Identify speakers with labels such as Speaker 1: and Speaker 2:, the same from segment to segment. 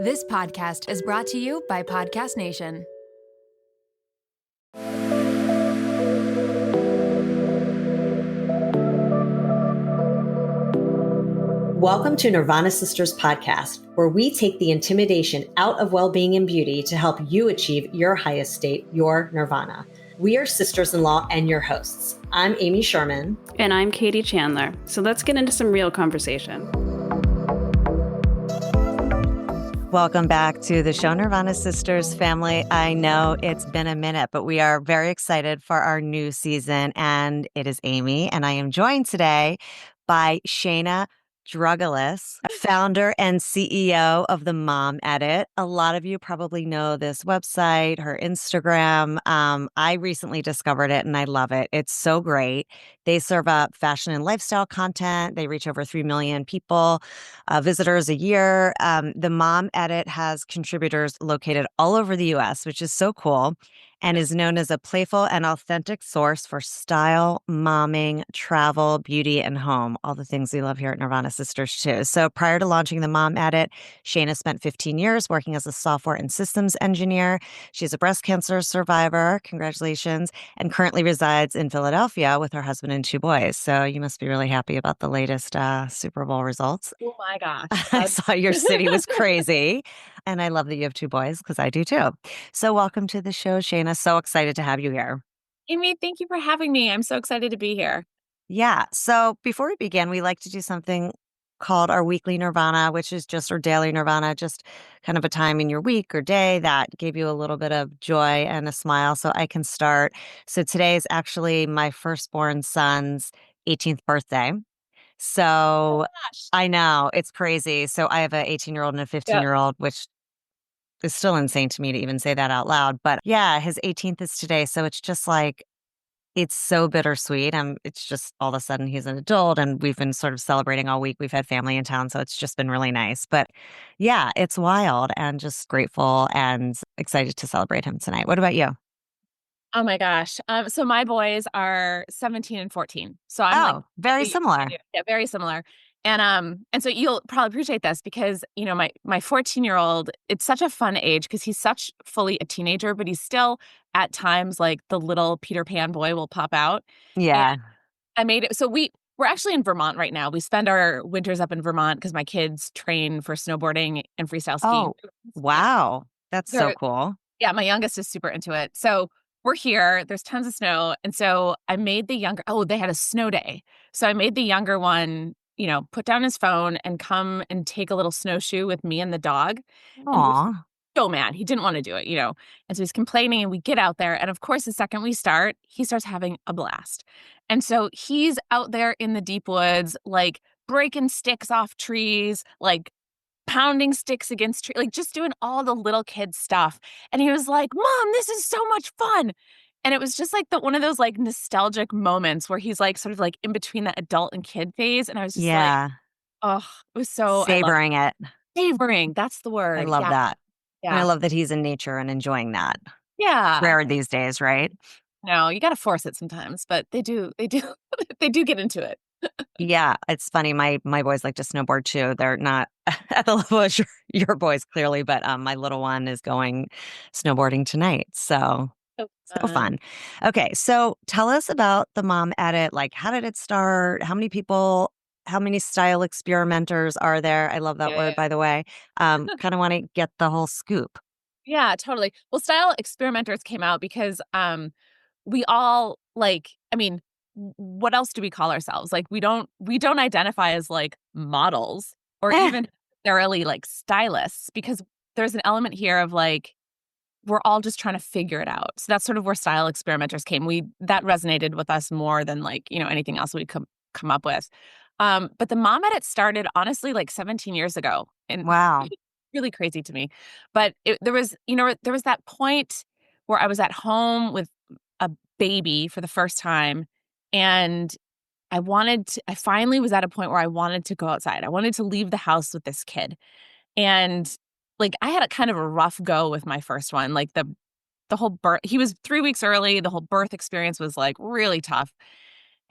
Speaker 1: This podcast is brought to you by Podcast Nation.
Speaker 2: Welcome to Nirvana Sisters podcast, where we take the intimidation out of well-being and beauty to help you achieve your highest state, your nirvana. We are sisters-in-law and your hosts. I'm Amy Sherman.
Speaker 3: And I'm Katie Chandler. So let's get into some real conversation.
Speaker 4: Welcome back to the show, Nirvana Sisters family. I know it's been a minute, but we are very excited for our new season. And it is Amy, and I am joined today by Shana Draugelis, founder and CEO of the Mom Edit. A lot of you probably know this website, her Instagram. I recently discovered it and I love it. It's so great. They serve up fashion and lifestyle content. They reach over 3 million people, visitors a year. The Mom Edit has contributors located all over the U.S., which is so cool, and is known as a playful and authentic source for style, momming, travel, beauty, and home. All the things we love here at Nirvana Sisters too. So prior to launching the Mom Edit, Shana spent 15 years working as a software and systems engineer. She's a breast cancer survivor, congratulations, and currently resides in Philadelphia with her husband and 2 boys. So you must be really happy about the latest Super Bowl results.
Speaker 5: Oh my gosh.
Speaker 4: I saw your city was crazy. And I love that you have 2 boys because I do too. So welcome to the show, Shana. So excited to have you here.
Speaker 5: Amy, thank you for having me. I'm so excited to be here.
Speaker 4: Yeah. So before we begin, we like to do something called our weekly Nirvana, which is just, or daily Nirvana, just kind of a time in your week or day that gave you a little bit of joy and a smile. So I can start. So today is actually my firstborn son's 18th birthday. So I know it's crazy. So I have an 18-year-old and a 15-year-old, which is still insane to me to even say that out loud. But yeah, his 18th is today. So it's just like, it's so bittersweet. It's just all of a sudden he's an adult and we've been sort of celebrating all week. We've had family in town. So it's just been really nice. But yeah, it's wild and just grateful and excited to celebrate him tonight. What about you?
Speaker 5: Oh my gosh. So my boys are 17 and 14. So I'm
Speaker 4: very similar.
Speaker 5: Yeah, very similar. And so you'll probably appreciate this because, you know, my 14-year-old, it's such a fun age because he's such fully a teenager, but he's still at times like the little Peter Pan boy will pop out.
Speaker 4: Yeah.
Speaker 5: And I made it. So we're actually in Vermont right now. We spend our winters up in Vermont because my kids train for snowboarding and freestyle skiing.
Speaker 4: Oh, wow. That's so cool.
Speaker 5: Yeah, my youngest is super into it. So we're here. There's tons of snow. And so I made the younger, they had a snow day. So I made the younger one, you know, put down his phone and come and take a little snowshoe with me and the dog. And he was so mad. He didn't want to do it, you know. And so he's complaining and we get out there. And of course, the second we start, he starts having a blast. And so he's out there in the deep woods, like breaking sticks off trees, like pounding sticks against trees, like just doing all the little kid stuff. And he was like, "Mom, this is so much fun." And it was just like one of those like nostalgic moments where he's like sort of like in between that adult and kid phase. And I was just like, oh, it was so
Speaker 4: savoring it.
Speaker 5: Savoring, that's the word.
Speaker 4: I love that.
Speaker 5: Yeah.
Speaker 4: And I love that he's in nature and enjoying that.
Speaker 5: Yeah.
Speaker 4: Rare these days, right?
Speaker 5: No, you got to force it sometimes, but they do they do get into it.
Speaker 4: Yeah, it's funny. My boys like to snowboard too. They're not at the level of your boys clearly, but my little one is going snowboarding tonight. So fun. Okay, so tell us about the Mom Edit. Like, how did it start? How many people? How many style experimenters are there? I love that word, by the way. Kind of want to get the whole scoop.
Speaker 5: Yeah, totally. Well, style experimenters came out because we all what else do we call ourselves? Like we don't identify as like models or even necessarily like stylists because there's an element here of like we're all just trying to figure it out. So that's sort of where style experimenters came. That resonated with us more than like, you know, anything else we could come up with. But the Mom Edit started honestly like 17 years ago. And
Speaker 4: wow.
Speaker 5: Really crazy to me. But there was that point where I was at home with a baby for the first time and I finally was at a point where I wanted to go outside. I wanted to leave the house with this kid. And like I had a kind of a rough go with my first one. Like the whole birth, he was 3 weeks early. The whole birth experience was like really tough.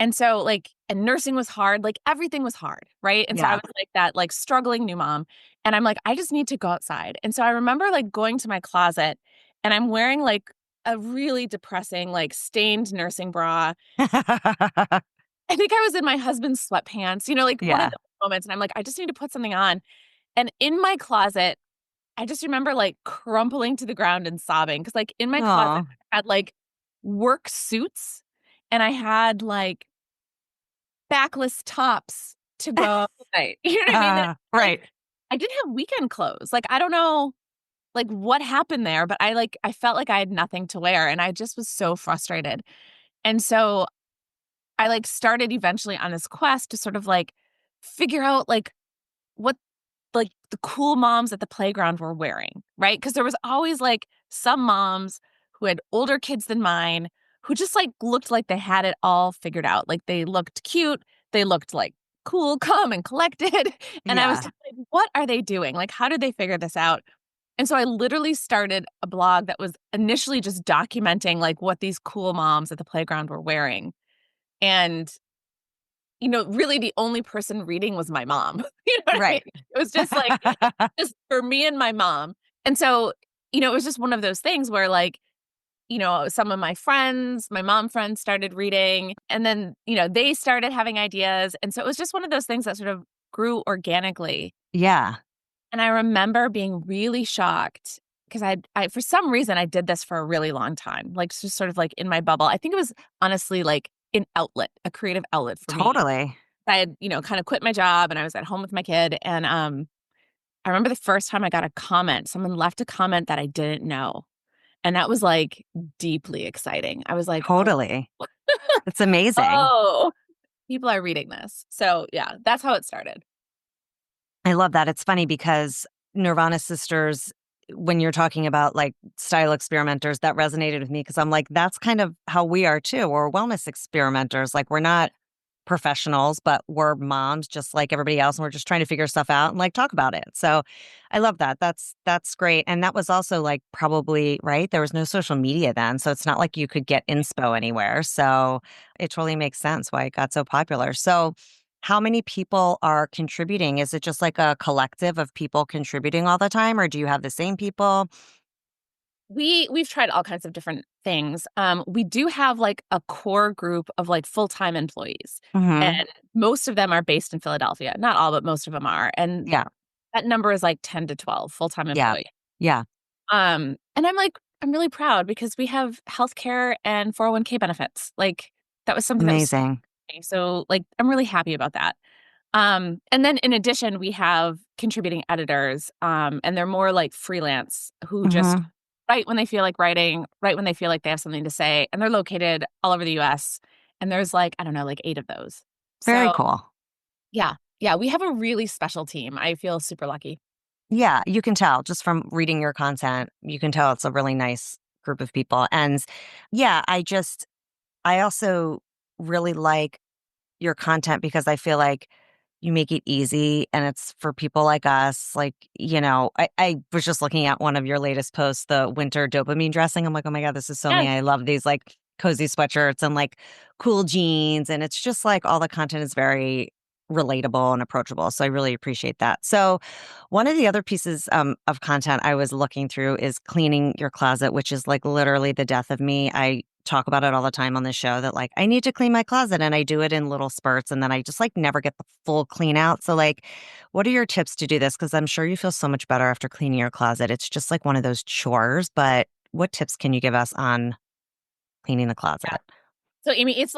Speaker 5: And so like and nursing was hard. Like everything was hard, right? And so I
Speaker 4: Yeah.
Speaker 5: was like that like struggling new mom. And I'm like, I just need to go outside. And so I remember like going to my closet and I'm wearing like a really depressing, like stained nursing bra. I think I was in my husband's sweatpants, like one of
Speaker 4: Yeah.
Speaker 5: those moments. And I'm like, I just need to put something on. And in my closet, I just remember like crumpling to the ground and sobbing. Cause like in my closet,
Speaker 4: Oh.
Speaker 5: I had like work suits and I had like backless tops to go out at night. You know what I mean? Like,
Speaker 4: Right.
Speaker 5: I didn't have weekend clothes. Like, I don't know like what happened there, but I felt like I had nothing to wear and I just was so frustrated. And so I like started eventually on this quest to sort of like figure out like what like the cool moms at the playground were wearing, right? Because there was always like some moms who had older kids than mine who just like looked like they had it all figured out. Like they looked cute, they looked like cool, calm, and collected. And I was
Speaker 4: Yeah.
Speaker 5: just like, what are they doing? Like, how did they figure this out? And so I literally started a blog that was initially just documenting like what these cool moms at the playground were wearing. And really the only person reading was my mom. You know what I mean?
Speaker 4: Right.
Speaker 5: It was just like just for me and my mom. And so, it was just one of those things where like, some of my friends, my mom friends started reading and then, they started having ideas. And so it was just one of those things that sort of grew organically.
Speaker 4: Yeah.
Speaker 5: And I remember being really shocked because I for some reason I did this for a really long time, like just sort of like in my bubble. I think it was honestly like an outlet, a creative outlet for me.
Speaker 4: Totally.
Speaker 5: I had, kind of quit my job and I was at home with my kid. And I remember the first time I got a comment, someone left a comment that I didn't know. And that was like deeply exciting. I was like,
Speaker 4: Totally. It's amazing.
Speaker 5: oh, people are reading this. So yeah, that's how it started.
Speaker 4: I love that. It's funny because Nirvana Sisters, when you're talking about like style experimenters, that resonated with me because I'm like, that's kind of how we are too. We're wellness experimenters. Like, we're not professionals, but we're moms just like everybody else. And we're just trying to figure stuff out and like talk about it. So I love that. That's great. And that was also like probably right. There was no social media then. So it's not like you could get inspo anywhere. So it totally makes sense why it got so popular. So how many people are contributing? Is it just like a collective of people contributing all the time, or do you have the same people?
Speaker 5: We've tried all kinds of different things. We do have like a core group of like full-time employees,
Speaker 4: Hmm.
Speaker 5: and most of them are based in Philadelphia. Not all, but most of them are. And
Speaker 4: Yeah.
Speaker 5: that number is like 10 to 12 full-time
Speaker 4: Yeah.
Speaker 5: employees.
Speaker 4: Yeah.
Speaker 5: And I'm really proud because we have healthcare and 401k benefits. Like that was something that was
Speaker 4: Amazing.
Speaker 5: so like I'm really happy about that. And then in addition, we have contributing editors, and they're more like freelance who just
Speaker 4: Hmm.
Speaker 5: write when they feel like writing, write when they feel like they have something to say, and they're located all over the US. And there's like, I don't know, like 8 of those.
Speaker 4: Very
Speaker 5: So
Speaker 4: cool.
Speaker 5: yeah, yeah, we have a really special team. I feel super lucky.
Speaker 4: Yeah, you can tell just from reading your content, you can tell it's a really nice group of people. And yeah, I also really like your content because I feel like you make it easy and it's for people like us. Like, I was just looking at one of your latest posts, the winter dopamine dressing. I'm like, oh my God, this is so me.
Speaker 5: Yes.
Speaker 4: I love these like cozy sweatshirts and like cool jeans. And it's just like all the content is very relatable and approachable. So I really appreciate that. So one of the other pieces of content I was looking through is cleaning your closet, which is like literally the death of me. I talk about it all the time on the show that like I need to clean my closet and I do it in little spurts and then I just like never get the full clean out. So like what are your tips to do this? Because I'm sure you feel so much better after cleaning your closet. It's just like one of those chores, but what tips can you give us on cleaning the closet?
Speaker 5: So, Amy, it's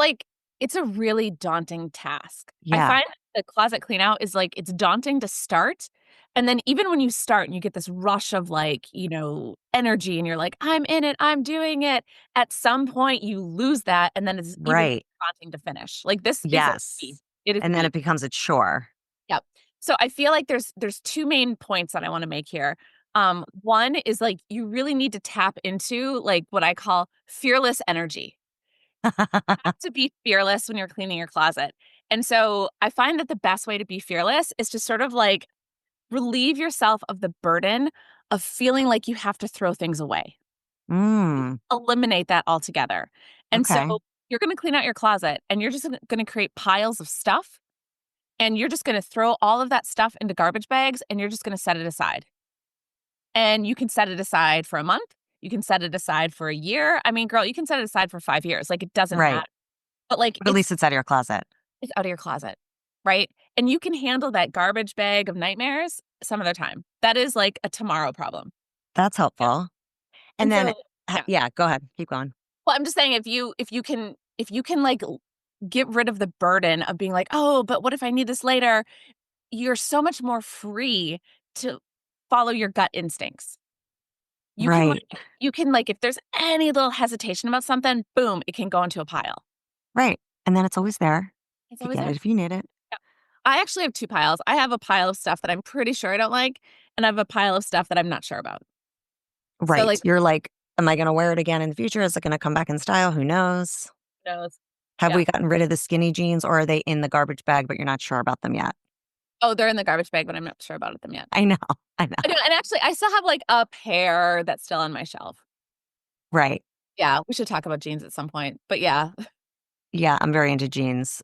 Speaker 5: a really daunting task. I
Speaker 4: Yeah.
Speaker 5: find the closet clean out is like, it's daunting to start. And then even when you start and you get this rush of like, energy and you're like, I'm in it, I'm doing it. At some point you lose that. And then it's even
Speaker 4: Right.
Speaker 5: daunting to finish. Like this is a
Speaker 4: Yes.
Speaker 5: feat. It is
Speaker 4: And then
Speaker 5: feat.
Speaker 4: it becomes a chore.
Speaker 5: Yep. So I feel like there's two main points that I want to make here. One is like you really need to tap into like what I call fearless energy. Have to be fearless when you're cleaning your closet. And so I find that the best way to be fearless is to sort of like relieve yourself of the burden of feeling like you have to throw things away.
Speaker 4: Mm,
Speaker 5: Eliminate that altogether. And so
Speaker 4: okay.
Speaker 5: you're going to clean out your closet and you're just going to create piles of stuff. And you're just going to throw all of that stuff into garbage bags and you're just going to set it aside. And you can set it aside for a month. You can set it aside for a year. I mean, girl, you can set it aside for 5 years. Like, it doesn't
Speaker 4: Right.
Speaker 5: matter. But like,
Speaker 4: But at least it's out of your closet.
Speaker 5: it's out of your closet, right? And you can handle that garbage bag of nightmares some other time. That is like a tomorrow problem.
Speaker 4: That's helpful. And then,
Speaker 5: so, yeah.
Speaker 4: yeah, go ahead. Keep going.
Speaker 5: Well, I'm just saying if you can like get rid of the burden of being like, oh, but what if I need this later? You're so much more free to follow your gut instincts. You can
Speaker 4: Right.
Speaker 5: like if there's any little hesitation about something, boom, it can go into a pile.
Speaker 4: Right. And then it's always there.
Speaker 5: It's
Speaker 4: You
Speaker 5: always
Speaker 4: get
Speaker 5: there.
Speaker 4: it if you need it.
Speaker 5: Yeah. I actually have 2 piles. I have a pile of stuff that I'm pretty sure I don't like, and I have a pile of stuff that I'm not sure about.
Speaker 4: Right.
Speaker 5: So, like,
Speaker 4: You're like, am I going to wear it again in the future? Is it going to come back in style? Who knows?
Speaker 5: who knows?
Speaker 4: Have
Speaker 5: Yeah.
Speaker 4: we gotten rid of the skinny jeans or are they in the garbage bag, but you're not sure about them yet?
Speaker 5: Oh, they're in the garbage bag, but I'm not sure about them yet.
Speaker 4: I know. I
Speaker 5: I
Speaker 4: know.
Speaker 5: do, and actually, I still have like a pair that's still on my shelf.
Speaker 4: Right.
Speaker 5: Yeah, we should talk about jeans at some point. But yeah,
Speaker 4: Yeah. I'm very into jeans.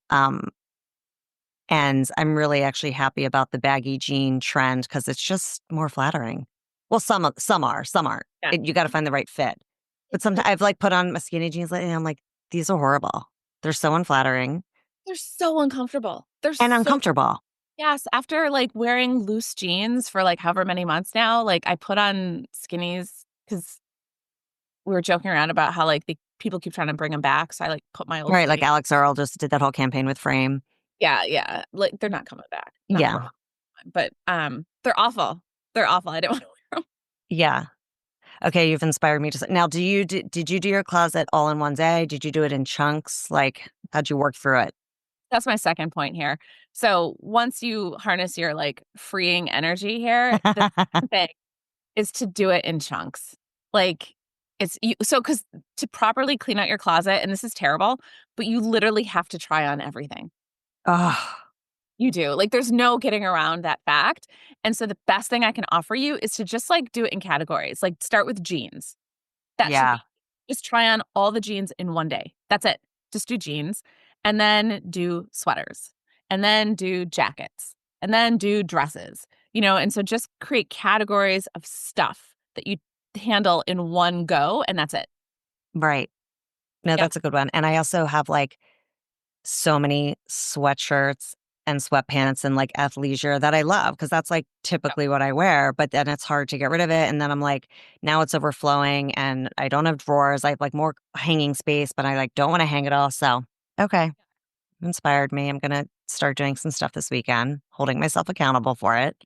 Speaker 4: And I'm really actually happy about the baggy jean trend because it's just more flattering. Well, some aren't.
Speaker 5: Yeah.
Speaker 4: You got to find the right fit. But sometimes I've like put on my skinny jeans lately and I'm like, these are horrible. They're so unflattering
Speaker 5: they're so uncomfortable. They're
Speaker 4: and
Speaker 5: so
Speaker 4: uncomfortable.
Speaker 5: Yes, after like wearing loose jeans for like however many months now, like I put on skinnies because we were joking around about how like the people keep trying to bring them back. So I like put my old
Speaker 4: Right. Like
Speaker 5: skinny.
Speaker 4: Alex Earl just did that whole campaign with Frame.
Speaker 5: Yeah. Like they're not coming back. Not
Speaker 4: Yeah.
Speaker 5: for a long time. But they're awful. They're awful. I didn't want to wear them.
Speaker 4: Yeah. Okay. You've inspired me to. Now, did you do your closet all in one day? Did you do it in chunks? Like, how'd you work through it?
Speaker 5: That's my second point here. So once you harness your like freeing energy here, the second thing is to do it in chunks. Like it's you so because to properly clean out your closet, and this is terrible, but you literally have to try on everything.
Speaker 4: Oh,
Speaker 5: You do. Like there's no getting around that fact. And so the best thing I can offer you is to just like do it in categories. Like start with jeans. That should
Speaker 4: yeah.
Speaker 5: be just try on all the jeans in one day. That's it. Just do jeans and then do sweaters and then do jackets and then do dresses, and so just create categories of stuff that you handle in one go and that's it.
Speaker 4: Right. No,
Speaker 5: Yeah.
Speaker 4: that's a good one. And I also have like so many sweatshirts and sweatpants and like athleisure that I love because that's like typically what I wear, but then it's hard to get rid of it. And then I'm like, now it's overflowing and I don't have drawers. I have like more hanging space, but I like don't want to hang it all. So, okay. Inspired me. I'm going to start doing some stuff this weekend, holding myself accountable for it.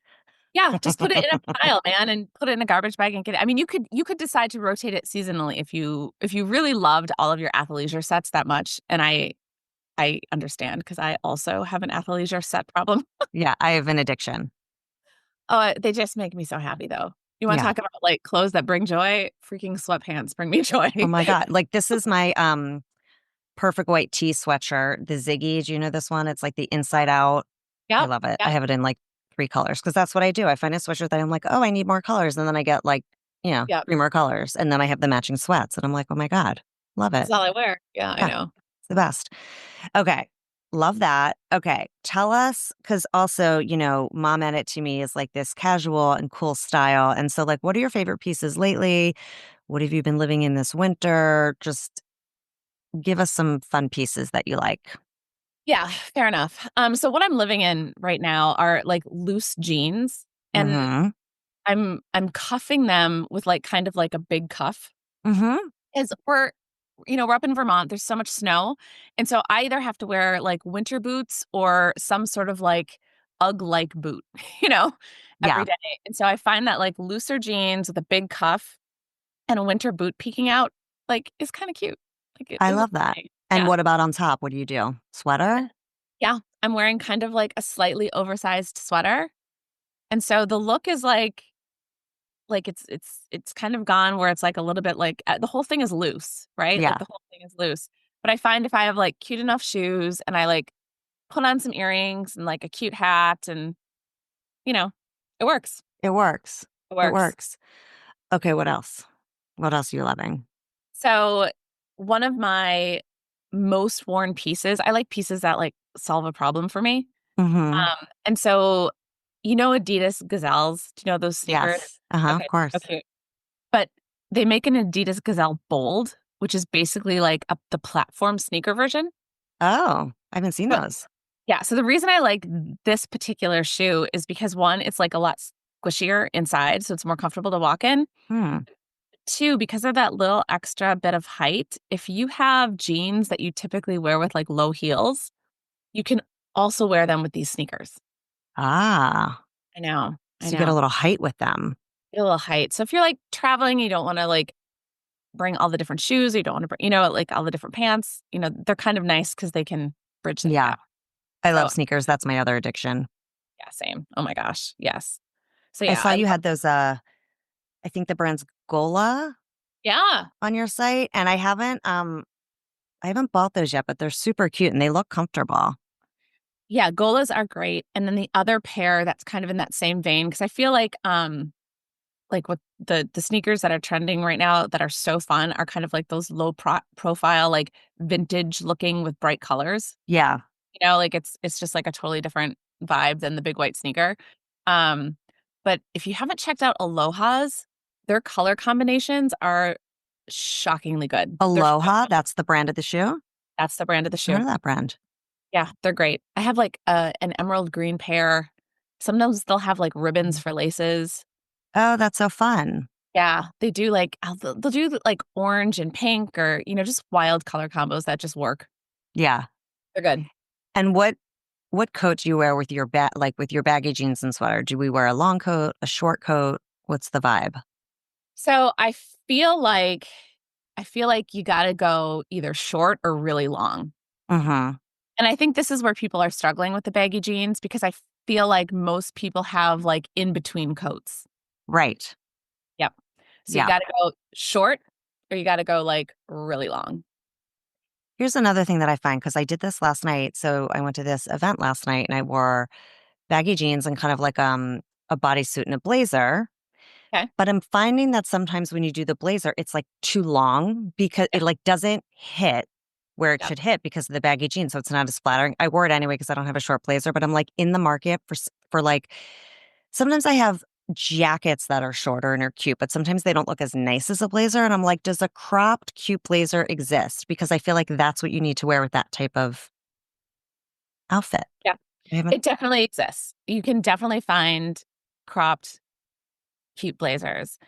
Speaker 5: Yeah, just put it in a pile, man, and put it in a garbage bag and get it. I mean, you could decide to rotate it seasonally if you really loved all of your athleisure sets that much. And I understand because I also have an athleisure set problem.
Speaker 4: Yeah, I have an addiction.
Speaker 5: Oh, they just make me so happy though. You want to
Speaker 4: Yeah.
Speaker 5: talk about like clothes that bring joy? Freaking sweatpants bring me joy.
Speaker 4: Oh my God. Like this is my perfect white tee sweatshirt, the Ziggy. Do you know this one? It's like the inside out. I
Speaker 5: Yep.
Speaker 4: love it.
Speaker 5: Yep.
Speaker 4: I have it in like 3 colors because that's what I do. I find a sweatshirt that I'm like, oh, I need more colors. And then I get like,
Speaker 5: Yep.
Speaker 4: 3 more colors. And then I have the matching sweats. And I'm like, oh my God, love it.
Speaker 5: That's all I wear. Yeah,
Speaker 4: Yeah.
Speaker 5: I know.
Speaker 4: It's the best. Okay. Love that. Okay. Tell us, because also, Mom Edit to me is like this casual and cool style. And so, like, what are your favorite pieces lately? What have you been living in this winter? Just give us some fun pieces that you like.
Speaker 5: Yeah, fair enough. So what I'm living in right now are like loose jeans, and
Speaker 4: Mm-hmm.
Speaker 5: I'm cuffing them with like kind of like a big cuff.
Speaker 4: Mm-hmm.
Speaker 5: Is we're up in Vermont. There's so much snow, and so I either have to wear like winter boots or some sort of like UGG-like boot,
Speaker 4: Yeah.
Speaker 5: every day. And so I find that like looser jeans with a big cuff and a winter boot peeking out like is kind of cute. Like
Speaker 4: I
Speaker 5: it
Speaker 4: love
Speaker 5: looks
Speaker 4: that.
Speaker 5: nice.
Speaker 4: And
Speaker 5: Yeah.
Speaker 4: what about on top? What do you do? Sweater?
Speaker 5: Yeah, I'm wearing kind of like a slightly oversized sweater. And so the look is like it's kind of gone where it's like a little bit like the whole thing is loose, right?
Speaker 4: Yeah.
Speaker 5: Like the whole thing is loose. But I find if I have like cute enough shoes and I like put on some earrings and like a cute hat and it works.
Speaker 4: It works.
Speaker 5: It
Speaker 4: It
Speaker 5: works.
Speaker 4: works. Okay. What else? What else are you loving?
Speaker 5: So one of my most worn pieces. I like pieces that like solve a problem for me.
Speaker 4: Mm-hmm.
Speaker 5: And so, Adidas Gazelles, do you know those sneakers?
Speaker 4: Yes. Uh-huh, of
Speaker 5: Okay.
Speaker 4: course.
Speaker 5: Okay. But they make an Adidas Gazelle Bold, which is basically like the platform sneaker version.
Speaker 4: Oh, I haven't seen
Speaker 5: So,
Speaker 4: those.
Speaker 5: yeah. So the reason I like this particular shoe is because one, it's like a lot squishier inside, so it's more comfortable to walk in.
Speaker 4: Hmm.
Speaker 5: Two, because of that little extra bit of height, if you have jeans that you typically wear with like low heels, you can also wear them with these sneakers.
Speaker 4: Ah,
Speaker 5: I know. I
Speaker 4: so you get a
Speaker 5: know.
Speaker 4: little height with them.
Speaker 5: Get a little height. So if you're like traveling, you don't want to like bring all the different shoes, or you don't want to bring, like all the different pants, they're kind of nice because they can bridge that
Speaker 4: Yeah.
Speaker 5: gap.
Speaker 4: I
Speaker 5: So
Speaker 4: love sneakers. That's my other addiction.
Speaker 5: yeah, same. Oh my gosh. Yes. So
Speaker 4: I
Speaker 5: yeah,
Speaker 4: saw you had those, I think the brand's Gola
Speaker 5: yeah.
Speaker 4: on your site, and I haven't bought those yet, but they're super cute and they look comfortable.
Speaker 5: Yeah, Golas are great. And then the other pair that's kind of in that same vein, because I feel like what the sneakers that are trending right now that are so fun are kind of like those low profile, like vintage looking with bright colors.
Speaker 4: Yeah.
Speaker 5: Like it's just like a totally different vibe than the big white sneaker. Um, but if you haven't checked out Aloha's, their color combinations are shockingly good.
Speaker 4: Aloha, that's the brand of the shoe.
Speaker 5: That's the brand of the
Speaker 4: I heard
Speaker 5: shoe.
Speaker 4: of that brand.
Speaker 5: Yeah, they're great. I have like an emerald green pair. Sometimes they'll have like ribbons for laces.
Speaker 4: Oh, that's so fun.
Speaker 5: Yeah, they do like they'll do like orange and pink, or just wild color combos that just work.
Speaker 4: Yeah.
Speaker 5: They're good.
Speaker 4: And what coat do you wear with your like with your baggy jeans and sweater? Do we wear a long coat, a short coat? What's the vibe?
Speaker 5: So feel like I feel like you got to go either short or really long.
Speaker 4: Mm-hmm.
Speaker 5: And I think this is where people are struggling with the baggy jeans, because I feel like most people have like in between coats.
Speaker 4: Right.
Speaker 5: Yep. So you
Speaker 4: Yeah.
Speaker 5: got to go short, or you got to go like really long.
Speaker 4: Here's another thing that I find, because I did this last night. So I went to this event last night and I wore baggy jeans and kind of like a bodysuit and a blazer.
Speaker 5: Okay.
Speaker 4: But I'm finding that sometimes when you do the blazer, it's like too long because
Speaker 5: Yeah.
Speaker 4: it like doesn't hit where it
Speaker 5: Yep.
Speaker 4: should hit because of the baggy jeans. So it's not as flattering. I wore it anyway because I don't have a short blazer, but I'm like in the market for like, sometimes I have jackets that are shorter and are cute, but sometimes they don't look as nice as a blazer. And I'm like, does a cropped cute blazer exist? Because I feel like that's what you need to wear with that type of outfit.
Speaker 5: Yeah.
Speaker 4: I haven't.
Speaker 5: It definitely exists. You can definitely find cropped cute blazers.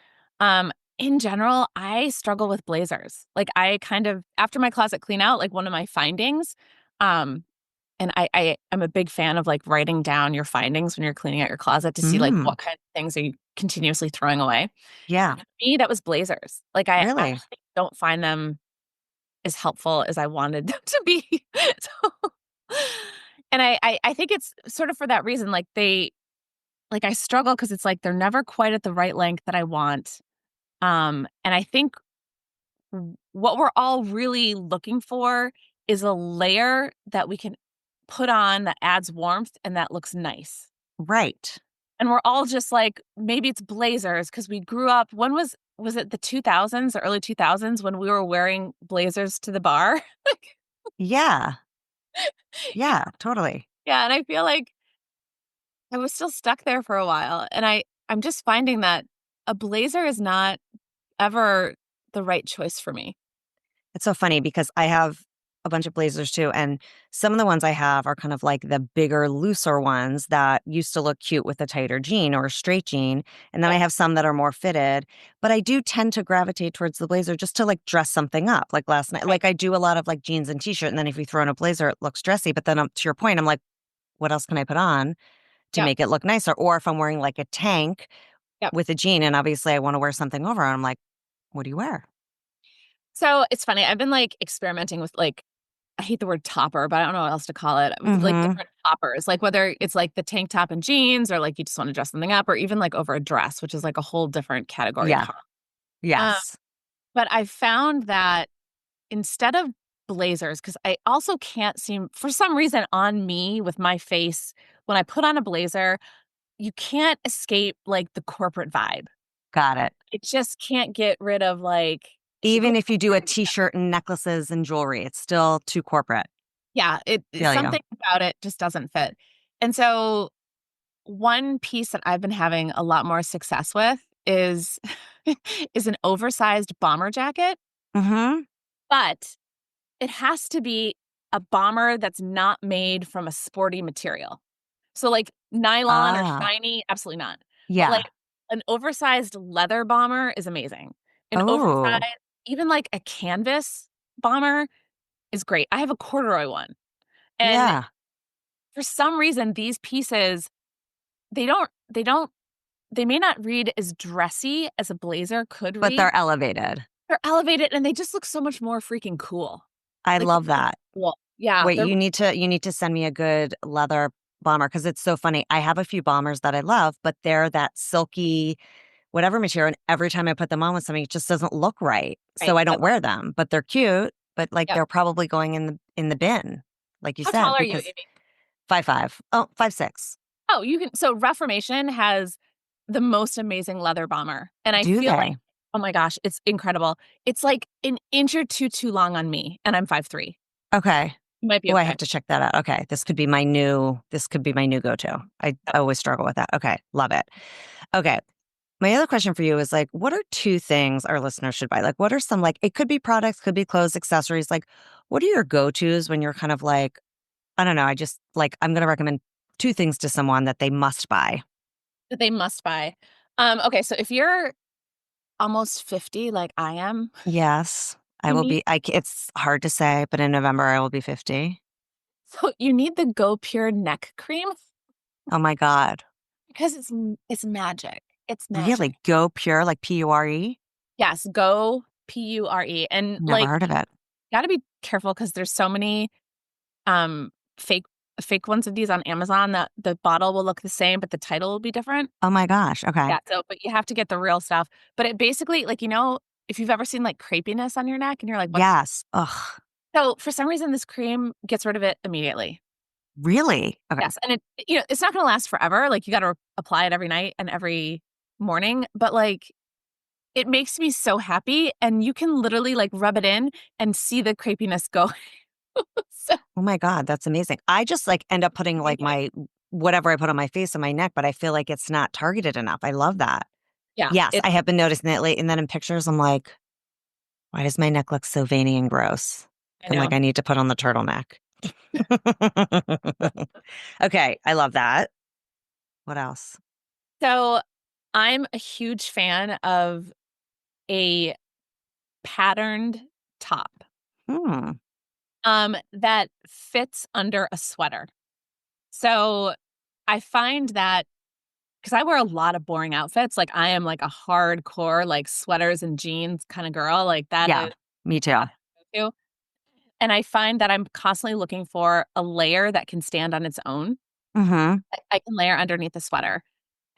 Speaker 5: In general, I struggle with blazers. Like I kind of, after my closet clean out, like one of my findings, um, and I'm a big fan of like writing down your findings when you're cleaning out your closet to see like
Speaker 4: Mm,
Speaker 5: what kind of things are you continuously throwing away.
Speaker 4: yeah,
Speaker 5: For me, that was blazers. Like I
Speaker 4: really.
Speaker 5: actually don't find them as helpful as I wanted them to be. So, and I think it's sort of for that reason, like I struggle because it's like they're never quite at the right length that I want. And I think what we're all really looking for is a layer that we can put on that adds warmth and that looks nice.
Speaker 4: Right.
Speaker 5: And we're all just like, maybe it's blazers because we grew up. When was it the 2000s or early 2000s when we were wearing blazers to the bar? Like,
Speaker 4: Yeah. Yeah, totally.
Speaker 5: yeah, and I feel like I was still stuck there for a while. And I'm just finding that a blazer is not ever the right choice for me.
Speaker 4: It's so funny because I have a bunch of blazers too. And some of the ones I have are kind of like the bigger, looser ones that used to look cute with a tighter jean or a straight jean. And then I
Speaker 5: Yep.
Speaker 4: have some that are more fitted. But I do tend to gravitate towards the blazer just to like dress something up. Like last night,
Speaker 5: Right.
Speaker 4: like I do a lot of like jeans and t shirt. And then if you throw in a blazer, it looks dressy. But then to your point, I'm like, what else can I put on to
Speaker 5: Yep.
Speaker 4: make it look nicer? Or if I'm wearing like a tank
Speaker 5: Yep.
Speaker 4: with a jean and obviously I want to wear something over, and I'm like, what do you wear?
Speaker 5: So it's funny. I've been like experimenting with like, I hate the word topper, but I don't know what else to call it. With like
Speaker 4: Mm-hmm.
Speaker 5: different toppers, like whether it's like the tank top and jeans, or like you just want to dress something up, or even like over a dress, which is like a whole different category of
Speaker 4: Yeah.
Speaker 5: top. Um,
Speaker 4: Yes.
Speaker 5: but I found that instead of blazers, because I also can't seem, for some reason, on me with my face, when I put on a blazer, you can't escape like the corporate vibe.
Speaker 4: Got it.
Speaker 5: It just can't get rid of like
Speaker 4: Even if you do a t-shirt and necklaces and jewelry, it's still too corporate.
Speaker 5: Yeah,
Speaker 4: Feel you.
Speaker 5: something about it just doesn't fit. And so one piece that I've been having a lot more success with is is an oversized bomber jacket,
Speaker 4: Mm-hmm.
Speaker 5: but it has to be a bomber that's not made from a sporty material. So like nylon or
Speaker 4: Ah,
Speaker 5: shiny, absolutely not. But
Speaker 4: yeah.
Speaker 5: like an oversized leather bomber is amazing. An oversized,
Speaker 4: Oh,
Speaker 5: even like a canvas bomber is great. I have a corduroy one. And
Speaker 4: yeah.
Speaker 5: for some reason, these pieces, they don't they may not read as dressy as a blazer could
Speaker 4: But
Speaker 5: read.
Speaker 4: they're elevated.
Speaker 5: They're elevated and they just look so much more freaking cool.
Speaker 4: I
Speaker 5: Like, they're
Speaker 4: love
Speaker 5: really
Speaker 4: that.
Speaker 5: cool. Yeah,
Speaker 4: Wait,
Speaker 5: they're
Speaker 4: you need to send me a good leather bomber because it's so funny. I have a few bombers that I love, but they're that silky whatever material, and every time I put them on with something, it just doesn't look right.
Speaker 5: right.
Speaker 4: So I don't wear them, but they're cute, but like
Speaker 5: Yep.
Speaker 4: they're probably going in the bin, like you
Speaker 5: How tall
Speaker 4: said,
Speaker 5: are you,
Speaker 4: because
Speaker 5: Amy?
Speaker 4: 5'5". Oh, 5'6".
Speaker 5: Oh, you can so Reformation has the most amazing leather bomber, and I
Speaker 4: Do
Speaker 5: feel like,
Speaker 4: they?
Speaker 5: oh my gosh, it's incredible. It's like an inch or 2 too long on me, and I'm 5'3".
Speaker 4: Okay.
Speaker 5: You might be
Speaker 4: Oh, I
Speaker 5: okay.
Speaker 4: have to check that out. Okay. This could be my new go-to. I
Speaker 5: Yep.
Speaker 4: always struggle with that. Okay. Love it. Okay. My other question for you is like, what are two things our listeners should buy? Like, what are some, like, it could be products, could be clothes, accessories. Like, what are your go-tos when you're kind of like, I don't know, I just like, I'm going to recommend two things to someone that they must buy.
Speaker 5: That they must buy. Okay, so if you're almost 50 like I am,
Speaker 4: Yes. I
Speaker 5: you
Speaker 4: will
Speaker 5: need
Speaker 4: be, it's hard to say, but in November I will be 50.
Speaker 5: so you need the Go Pure neck cream
Speaker 4: Oh my God.
Speaker 5: because it's magic. It's magic.
Speaker 4: Really? Go Pure, like Pure?
Speaker 5: Yes, Go Pure, and
Speaker 4: Never
Speaker 5: like
Speaker 4: heard of it.
Speaker 5: gotta be careful because there's so many um fake fake ones of these on Amazon that the bottle will look the same, but the title will be different.
Speaker 4: Oh my gosh. Okay.
Speaker 5: Yeah, so but you have to get the real stuff. But it basically, like, if you've ever seen like crepiness on your neck and you're like, what?
Speaker 4: Yes. Ugh.
Speaker 5: So for some reason, this cream gets rid of it immediately.
Speaker 4: Really? Okay.
Speaker 5: Yes, and it's not gonna last forever. Like you got to apply it every night and every morning, but like it makes me so happy, and you can literally like rub it in and see the crepiness go. So
Speaker 4: Oh my God, that's amazing. I just like end up putting like my whatever I put on my face and my neck, but I feel like it's not targeted enough. I love that.
Speaker 5: yeah,
Speaker 4: Yes, I have been noticing that lately. And then in pictures, I'm like, why does my neck look so veiny and gross?
Speaker 5: I
Speaker 4: I'm like,
Speaker 5: know.
Speaker 4: I need to put on the turtleneck. Okay, I love that. What else?
Speaker 5: So I'm a huge fan of a patterned top
Speaker 4: Hmm.
Speaker 5: that fits under a sweater. So I find that because I wear a lot of boring outfits, like I am like a hardcore like sweaters and jeans kind of girl. Like that
Speaker 4: Yeah,
Speaker 5: is
Speaker 4: me too.
Speaker 5: my go-to. And I find that I'm constantly looking for a layer that can stand on its own.
Speaker 4: Mm-hmm.
Speaker 5: I can layer underneath the sweater.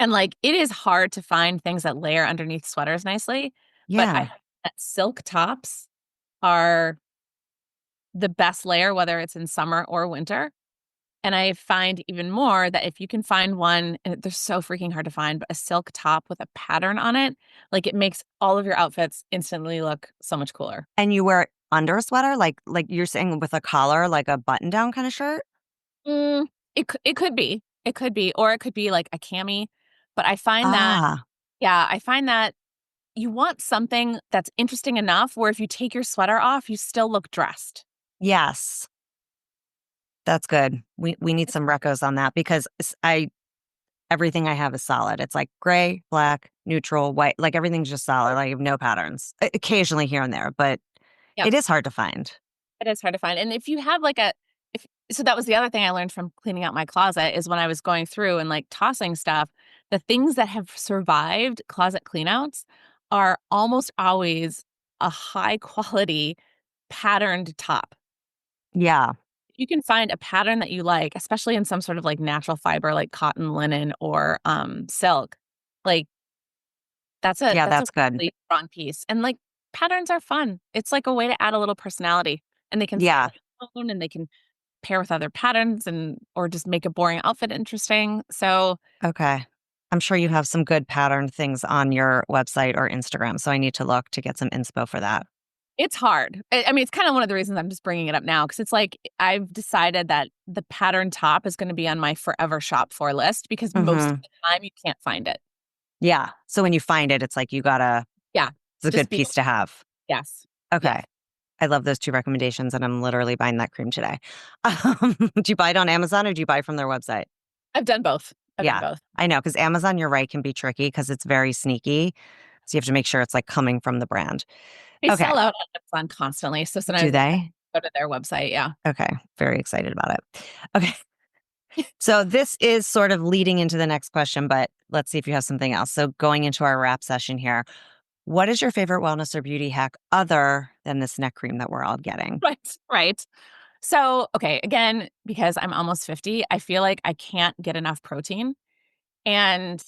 Speaker 5: And like it is hard to find things that layer underneath sweaters nicely, but I
Speaker 4: Yeah.
Speaker 5: find that silk tops are the best layer, whether it's in summer or winter. And I find even more that if you can find one, and they're so freaking hard to find, but a silk top with a pattern on it, like it makes all of your outfits instantly look so much cooler.
Speaker 4: And you wear it under a sweater, like you're saying with a collar, like a button down kind of shirt?
Speaker 5: Mm, it could be, or it could be like a cami. But I find that,
Speaker 4: Ah,
Speaker 5: yeah, I find that you want something that's interesting enough where if you take your sweater off, you still look dressed.
Speaker 4: yes. That's good. We need some recos on that because I everything I have is solid. It's like gray, black, neutral, white, like everything's just solid. Like I have no patterns. Occasionally here and there, but
Speaker 5: Yep.
Speaker 4: it is hard to find.
Speaker 5: It is hard to find. And if you have like if so that was the other thing I learned from cleaning out my closet is when I was going through and like tossing stuff, the things that have survived closet cleanouts are almost always a high quality patterned top.
Speaker 4: Yeah.
Speaker 5: You can find a pattern that you like, especially in some sort of like natural fiber like cotton, linen, or silk. Like
Speaker 4: Yeah,
Speaker 5: that's a
Speaker 4: that's good.
Speaker 5: really strong piece. And like patterns are fun. It's like a way to add a little personality, and they can stay
Speaker 4: Yeah.
Speaker 5: on your own, and they can pair with other patterns and or just make a boring outfit interesting. So,
Speaker 4: Okay. I'm sure you have some good pattern things on your website or Instagram, so I need to look to get some inspo for that.
Speaker 5: It's hard. I mean, it's kind of one of the reasons I'm just bringing it up now because it's like I've decided that the pattern top is going to be on my forever shop for list because most of the time you can't find it.
Speaker 4: Yeah. So when you find it, it's like you gotta,
Speaker 5: Yeah.
Speaker 4: it's a
Speaker 5: Just
Speaker 4: good piece to have.
Speaker 5: Yes.
Speaker 4: Okay.
Speaker 5: Yes.
Speaker 4: I love those 2 recommendations, and I'm literally buying that cream today. Do you buy it on Amazon or do you buy from their website?
Speaker 5: I've done both. I've done
Speaker 4: Yeah,
Speaker 5: both.
Speaker 4: I know, because Amazon, you're right, can be tricky because it's very sneaky. So you have to make sure it's like coming from the brand.
Speaker 5: They
Speaker 4: Okay.
Speaker 5: sell out on Amazon constantly. So
Speaker 4: Do
Speaker 5: sometimes I
Speaker 4: they?
Speaker 5: go to their website. Yeah.
Speaker 4: Okay. Very excited about it. Okay. So this is sort of leading into the next question, but let's see if you have something else. So going into our wrap session here, what is your favorite wellness or beauty hack other than this neck cream that we're all getting?
Speaker 5: Right. Right. So, okay, again, because I'm almost 50, I feel like I can't get enough protein. And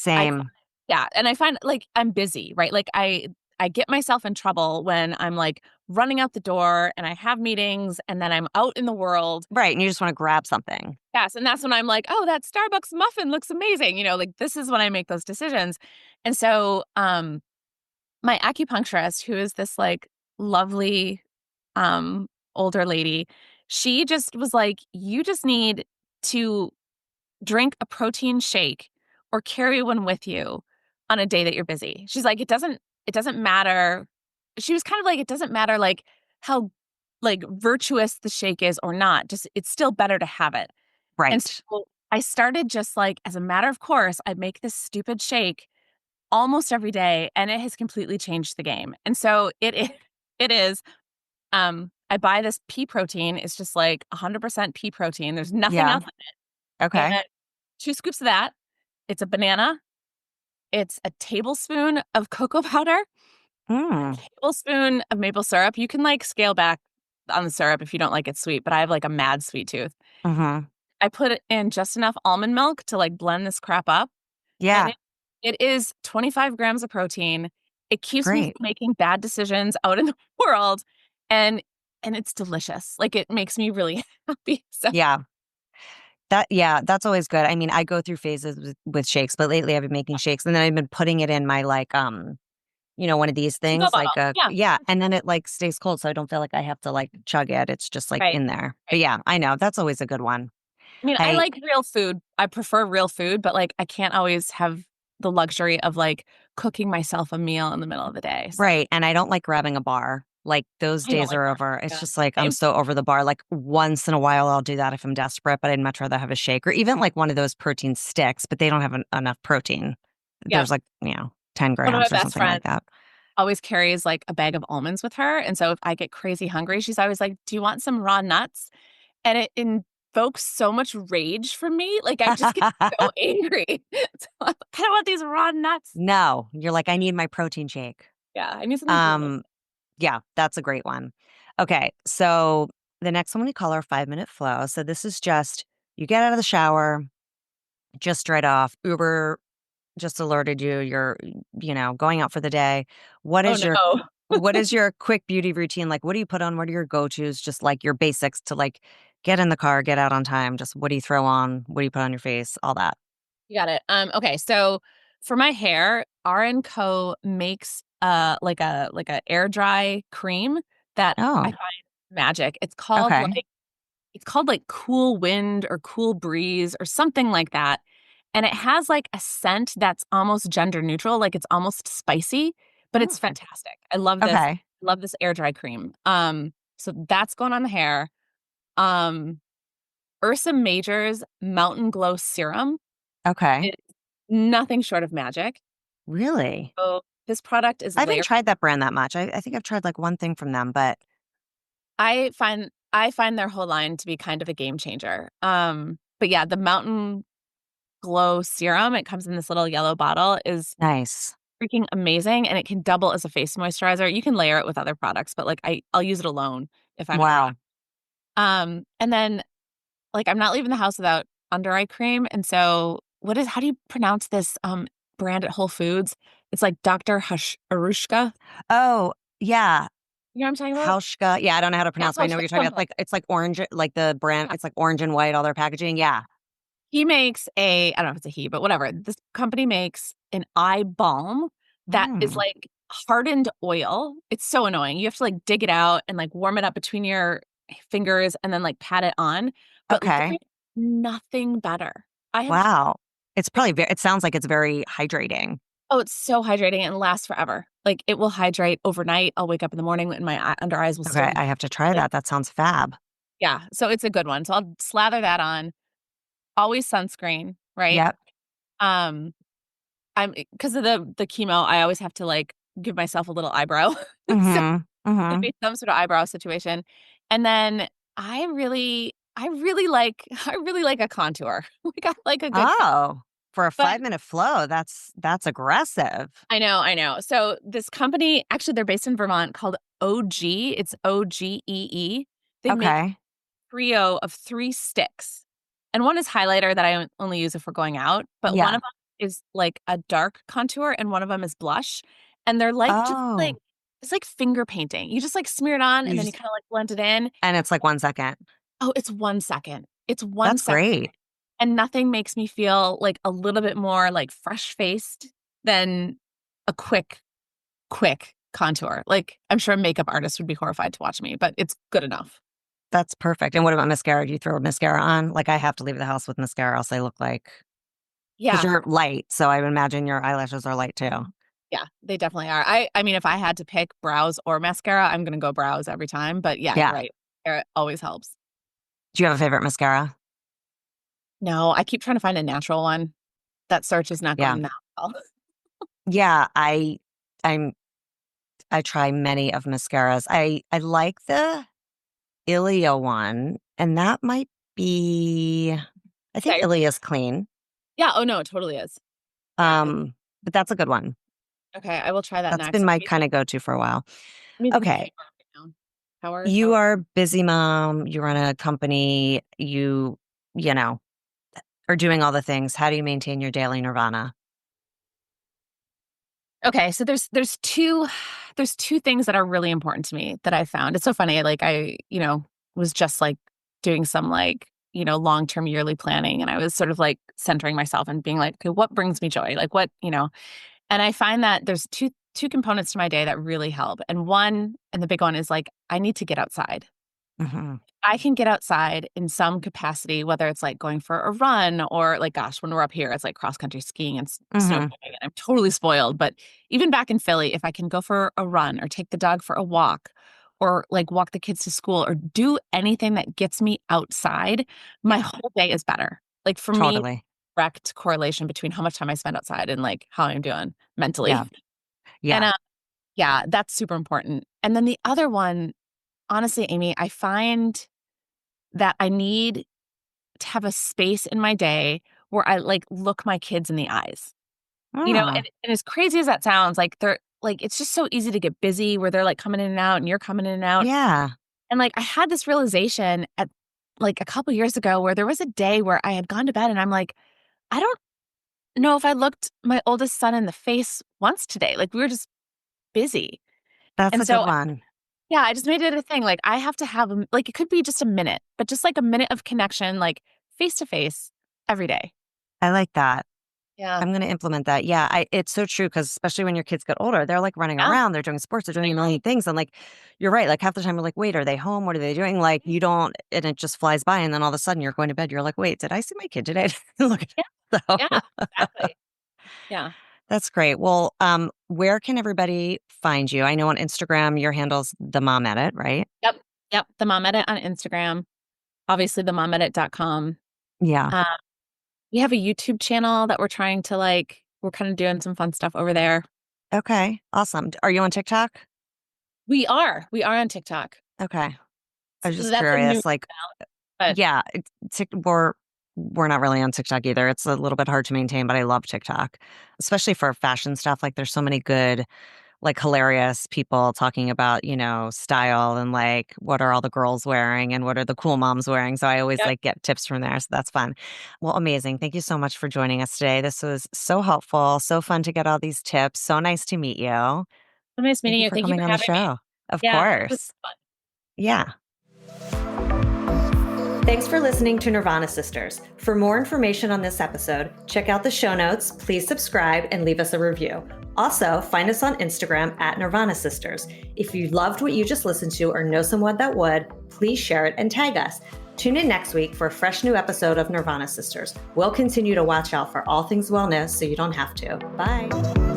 Speaker 5: I find,
Speaker 4: Same.
Speaker 5: yeah, and I find like I'm busy, right? Like I get myself in trouble when I'm like running out the door and I have meetings and then I'm out in the world.
Speaker 4: Right. And you just want to grab something.
Speaker 5: Yes, and that's when I'm like, "Oh, that Starbucks muffin looks amazing." Like this is when I make those decisions. And so my acupuncturist, who is this like lovely um older lady, she just was like, "You just need to drink a protein shake or carry one with you on a day that you're busy." She's like, it doesn't matter. She was kind of like, it doesn't matter like how like virtuous the shake is or not. Just it's still better to have it. And
Speaker 4: Right.
Speaker 5: so I started just like as a matter of course, I make this stupid shake almost every day and it has completely changed the game. And so it is I buy this pea protein. It's just like 100% pea protein. There's nothing
Speaker 4: Yeah.
Speaker 5: else in
Speaker 4: Okay.
Speaker 5: it. 2 scoops of that. It's a banana. It's a tablespoon of cocoa powder, a
Speaker 4: Mm.
Speaker 5: tablespoon of maple syrup. You can, like, scale back on the syrup if you don't like it sweet, but I have, like, a mad sweet tooth.
Speaker 4: Mm-hmm.
Speaker 5: I put it in just enough almond milk to, like, blend this crap up, and
Speaker 4: Yeah.
Speaker 5: it is 25 grams of protein. It keeps me from
Speaker 4: Great.
Speaker 5: making bad decisions out in the world, and it's delicious. Like, it makes me really happy. So
Speaker 4: Yeah. Yeah, that's always good. I mean, I go through phases with shakes, but lately I've been making shakes and then I've been putting it in my like one of these
Speaker 5: to-go
Speaker 4: things
Speaker 5: bottle.
Speaker 4: like a
Speaker 5: Yeah,
Speaker 4: yeah, and then it like stays cold so I don't feel like I have to like chug it. It's just like
Speaker 5: right,
Speaker 4: in there. But
Speaker 5: right.
Speaker 4: yeah, I know. That's always a good one.
Speaker 5: I mean, I
Speaker 4: I
Speaker 5: like real food. I prefer real food, but, like, I can't always have the luxury of, like, cooking myself a meal in the middle of the day, so
Speaker 4: right, and I don't like grabbing a bar. Like those
Speaker 5: I don't
Speaker 4: days
Speaker 5: like
Speaker 4: are
Speaker 5: bars.
Speaker 4: over. It's
Speaker 5: Yeah,
Speaker 4: just like I'm
Speaker 5: same.
Speaker 4: so over the bar. Like once in a while I'll do that if I'm desperate, but I'd much rather have a shake or even like one of those protein sticks, but they don't have enough protein.
Speaker 5: Yep.
Speaker 4: There's like, 10
Speaker 5: One of my
Speaker 4: grams or
Speaker 5: best
Speaker 4: something like
Speaker 5: friends
Speaker 4: that.
Speaker 5: always carries, like, a bag of almonds with her, and so if I get crazy hungry, she's always like, "Do you want some raw nuts?" And it invokes so much rage from me, like, I just get so angry. So I'm like, "I don't want these raw nuts."
Speaker 4: No, you're like, "I need my protein shake."
Speaker 5: Yeah, I need something good.
Speaker 4: Um, yeah, that's a great one. Okay, so the next one we call our 5-minute flow. So this is just you get out of the shower, just right off, Uber just alerted you, you're, going out for the day. What
Speaker 5: Oh,
Speaker 4: is your
Speaker 5: no.
Speaker 4: what is your quick beauty routine? Like, what do you put on? What are your go-tos? Just like your basics to like get in the car, get out on time. Just what do you throw on? What do you put on your face? All that.
Speaker 5: You got it. Okay, so for my hair, R&Co makes like a air dry cream that I
Speaker 4: Oh,
Speaker 5: find magic.
Speaker 4: okay.
Speaker 5: It's called like Cool Wind or Cool Breeze or something like that. And it has like a scent that's almost gender neutral, like it's almost spicy, but it's
Speaker 4: Mm,
Speaker 5: fantastic. I love this.
Speaker 4: okay.
Speaker 5: Love this air dry cream. So that's going on the hair. Um Ursa Major's Mountain Glow Serum
Speaker 4: Okay.
Speaker 5: is nothing short of magic.
Speaker 4: Really?
Speaker 5: So this product is
Speaker 4: I haven't
Speaker 5: layer
Speaker 4: tried that brand that much. I think I've tried like one thing from them, but
Speaker 5: I find their whole line to be kind of a game changer. But yeah, the Mountain Glow Serum, it comes in this little yellow bottle, is
Speaker 4: nice.
Speaker 5: freaking amazing, and it can double as a face moisturizer. You can layer it with other products, but, like, I'll use it alone if I'm in a rush.
Speaker 4: Wow.
Speaker 5: And then, like, I'm not leaving the house without under eye cream, and so how do you pronounce this, brand at Whole Foods? It's like Dr. Arushka.
Speaker 4: Oh, yeah.
Speaker 5: You know what I'm talking about?
Speaker 4: Hauschka. Yeah, I don't know how to
Speaker 5: Yeah,
Speaker 4: pronounce, but I know what
Speaker 5: Hauschka,
Speaker 4: you're talking
Speaker 5: something
Speaker 4: about.
Speaker 5: like
Speaker 4: Like it's like orange, like the brand.
Speaker 5: that.
Speaker 4: It's like orange and white, all their packaging. Yeah.
Speaker 5: He makes I don't know if it's a he, but whatever. This company makes an eye balm that is
Speaker 4: Mm.
Speaker 5: like hardened oil. It's so annoying. You have to like dig it out and like warm it up between your fingers and then like pat it on. But
Speaker 4: Okay.
Speaker 5: literally nothing better. I have
Speaker 4: Wow. It's probably, it sounds like it's very hydrating.
Speaker 5: Oh, it's so hydrating and lasts forever. Like it will hydrate overnight. I'll wake up in the morning and my under eyes will still
Speaker 4: Okay.
Speaker 5: be
Speaker 4: I have to try
Speaker 5: like,
Speaker 4: that. That sounds fab.
Speaker 5: yeah. So it's a good one. So I'll slather that on. Always sunscreen, right?
Speaker 4: Yep.
Speaker 5: Um, I'm because of the chemo, I always have to like give myself a little eyebrow. So
Speaker 4: Mm-hmm.
Speaker 5: it'd
Speaker 4: Mm-hmm.
Speaker 5: be some sort of eyebrow situation. And then I really like a contour. We got like a good
Speaker 4: Oh, for a
Speaker 5: but
Speaker 4: 5-minute flow, that's aggressive.
Speaker 5: I know. So this company, actually they're based in Vermont called OG. It's OGEE. They make
Speaker 4: Okay.
Speaker 5: trio of 3 sticks. And one is highlighter that I only use if we're going out, but one
Speaker 4: Yeah.
Speaker 5: of them is like a dark contour and one of them is blush. And they're like just like
Speaker 4: Oh,
Speaker 5: it's like finger painting. You just like smear it on
Speaker 4: you
Speaker 5: and then you
Speaker 4: just,
Speaker 5: kind of like blend it in.
Speaker 4: and it's like 1 second.
Speaker 5: Oh, it's 1 second. It's 1
Speaker 4: That's
Speaker 5: second.
Speaker 4: great.
Speaker 5: And nothing makes me feel like a little bit more like fresh-faced than a quick contour. Like I'm sure makeup artists would be horrified to watch me, but it's good enough.
Speaker 4: That's perfect. And what about mascara? Do you throw mascara on? Like I have to leave the house with mascara, else I look like, because
Speaker 5: Yeah.
Speaker 4: you're light. So I would imagine your eyelashes are light too.
Speaker 5: Yeah, they definitely are. I mean, if I had to pick brows or mascara, I'm gonna go brows every time. But yeah, you're
Speaker 4: Yeah.
Speaker 5: right. It always helps.
Speaker 4: Do you have a favorite mascara?
Speaker 5: No, I keep trying to find a natural one. That search is not
Speaker 4: Yeah.
Speaker 5: going that well.
Speaker 4: Yeah. I'm, I try many of mascaras. I like the Ilia one, and that might be, I think
Speaker 5: Okay.
Speaker 4: Ilia's clean.
Speaker 5: Yeah. Oh no, it totally is.
Speaker 4: But that's a good one.
Speaker 5: Okay, I will try that
Speaker 4: That's
Speaker 5: next.
Speaker 4: been my kind of go-to for a while.
Speaker 5: I'm using
Speaker 4: Okay.
Speaker 5: Power.
Speaker 4: You are a busy mom, you run a company, you know, are doing all the things. How do you maintain your daily nirvana?
Speaker 5: Okay, so there's two things that are really important to me that I found. It's so funny. Like was just like doing some like, long-term yearly planning and I was sort of like centering myself and being like, okay, what brings me joy? Like and I find that there's two components to my day that really help. And the big one is like I need to get outside.
Speaker 4: Mhm.
Speaker 5: I can get outside in some capacity, whether it's like going for a run or like, gosh, when we're up here, it's like cross country skiing and snowboarding.
Speaker 4: Mhm.
Speaker 5: And I'm totally spoiled. But even back in Philly, if I can go for a run or take the dog for a walk or like walk the kids to school or do anything that gets me outside, my whole day is better. Like for me,
Speaker 4: Totally.
Speaker 5: direct correlation between how much time I spend outside and like how I'm doing mentally.
Speaker 4: Yeah.
Speaker 5: And
Speaker 4: Yeah.
Speaker 5: yeah, that's super important. And then the other one, honestly, Amy, I find that I need to have a space in my day where I like look my kids in the eyes.
Speaker 4: Oh,
Speaker 5: And as crazy as that sounds, like they're like it's just so easy to get busy where they're like coming in and out and you're coming in and out.
Speaker 4: yeah.
Speaker 5: And like I had this realization at like a couple years ago where there was a day where I had gone to bed and I'm like, I don't know if I looked my oldest son in the face once today. Like we were just busy.
Speaker 4: That's
Speaker 5: And
Speaker 4: a good
Speaker 5: so
Speaker 4: one.
Speaker 5: yeah, I just made it a thing. Like I have to have like it could be just a minute, but just like a minute of connection, like face to face every day.
Speaker 4: I like that.
Speaker 5: Yeah.
Speaker 4: I'm going to implement that. Yeah, it's so true because especially when your kids get older, they're like running
Speaker 5: Yeah.
Speaker 4: around, they're doing sports, they're doing a million things. And like, you're right. Like half the time you're like, wait, are they home? What are they doing? Like you don't, and it just flies by. And then all of a sudden you're going to bed. You're like, wait, did I see my kid today? Look at
Speaker 5: Yeah.
Speaker 4: it. So
Speaker 5: Yeah. Exactly. Yeah.
Speaker 4: that's great. Well, where can everybody find you? I know on Instagram, your handle's the mom edit, right?
Speaker 5: Yep. Yep. The Mom Edit on Instagram. Obviously themomedit.com.
Speaker 4: Yeah.
Speaker 5: Um, we have a YouTube channel that we're kind of doing some fun stuff over there.
Speaker 4: Okay. Awesome. Are you on TikTok?
Speaker 5: We are. We are on TikTok.
Speaker 4: Okay. I was
Speaker 5: So
Speaker 4: just
Speaker 5: that's a new
Speaker 4: curious. Like,
Speaker 5: but
Speaker 4: yeah, we're not really on TikTok either. It's a little bit hard to maintain, but I love TikTok, especially for fashion stuff. Like, there's so many good, like, hilarious people talking about, style and like what are all the girls wearing and what are the cool moms wearing. So I always
Speaker 5: yep.
Speaker 4: like get tips from there. So that's fun. Well, amazing. Thank you so much for joining us today. This was so helpful, so fun to get all these tips. So nice to meet you.
Speaker 5: So nice
Speaker 4: Thank
Speaker 5: meeting
Speaker 4: you
Speaker 5: you.
Speaker 4: for
Speaker 5: Thank you
Speaker 4: coming
Speaker 5: for
Speaker 4: on the
Speaker 5: having me.
Speaker 4: show. Of
Speaker 5: Yeah. It was
Speaker 4: course.
Speaker 5: fun.
Speaker 4: Yeah.
Speaker 2: Thanks for listening to Nirvana Sisters. For more information on this episode, check out the show notes, please subscribe, and leave us a review. Also, find us on Instagram at Nirvana Sisters. If you loved what you just listened to or know someone that would, please share it and tag us. Tune in next week for a fresh new episode of Nirvana Sisters. We'll continue to watch out for all things wellness so you don't have to. Bye.